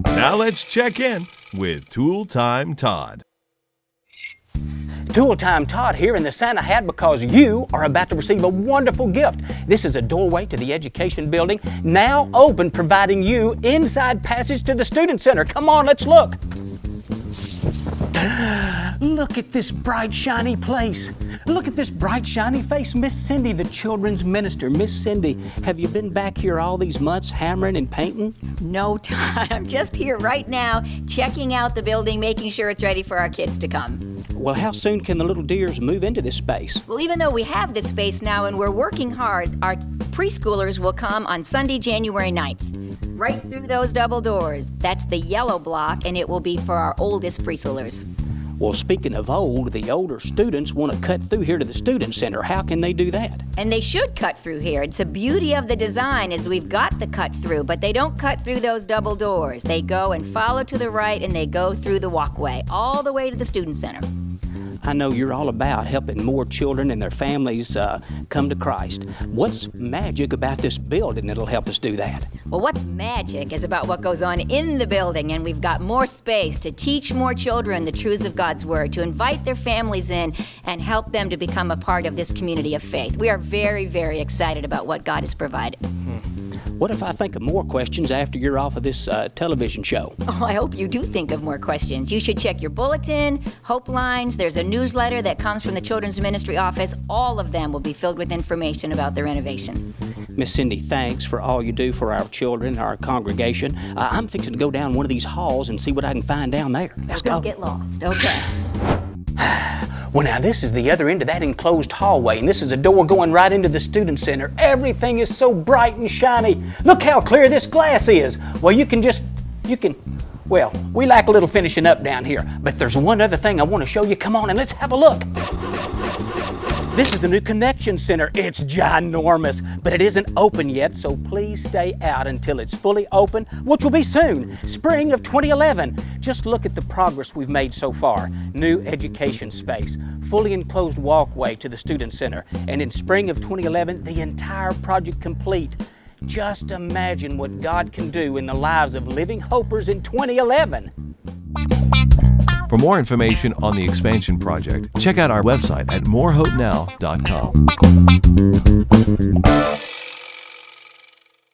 Now let's check in with Tool Time Todd. Tool Time Todd here in the Santa hat because you are about to receive a wonderful gift. This is a doorway to the education building, now open, providing you inside passage to the Student Center. Come on, let's look. Look at this bright, shiny place. Look at this bright, shiny face. Miss Cindy, the children's minister. Miss Cindy, have you been back here all these months hammering and painting? No, Todd. I'm just here right now, checking out the building, making sure it's ready for our kids to come. Well, how soon can the little dears move into this space? Well, even though we have this space now and we're working hard, our preschoolers will come on Sunday, January 9th. Right through those double doors. That's the yellow block, and it will be for our oldest preschoolers. Well, speaking of old, the older students want to cut through here to the Student Center. How can they do that? And they should cut through here. It's a beauty of the design is we've got the cut through, but they don't cut through those double doors. They go and follow to the right, and they go through the walkway all the way to the Student Center. I know you're all about helping more children and their families come to Christ. What's magic about this building that'll help us do that? Well, what's magic is about what goes on in the building, and we've got more space to teach more children the truths of God's Word, to invite their families in and help them to become a part of this community of faith. We are very, very excited about what God has provided. What if I think of more questions after you're off of this television show? Oh, I hope you do think of more questions. You should check your bulletin, Hope Lines. There's a newsletter that comes from the Children's Ministry Office. All of them will be filled with information about the renovation. Miss Cindy, thanks for all you do for our children, our congregation. I'm fixing to go down one of these halls and see what I can find down there. Let's go. Don't get lost. Okay. Well, now, this is the other end of that enclosed hallway, and this is a door going right into the Student Center. Everything is so bright and shiny. Look how clear this glass is. Well, well, we lack a little finishing up down here, but there's one other thing I want to show you. Come on and let's have a look. This is the new Connection Center. It's ginormous, but it isn't open yet, so please stay out until it's fully open, which will be soon, spring of 2011. Just look at the progress we've made so far. New education space, fully enclosed walkway to the Student Center, and in spring of 2011, the entire project complete. Just imagine what God can do in the lives of living hopers in 2011. For more information on the expansion project, check out our website at morehopenow.com.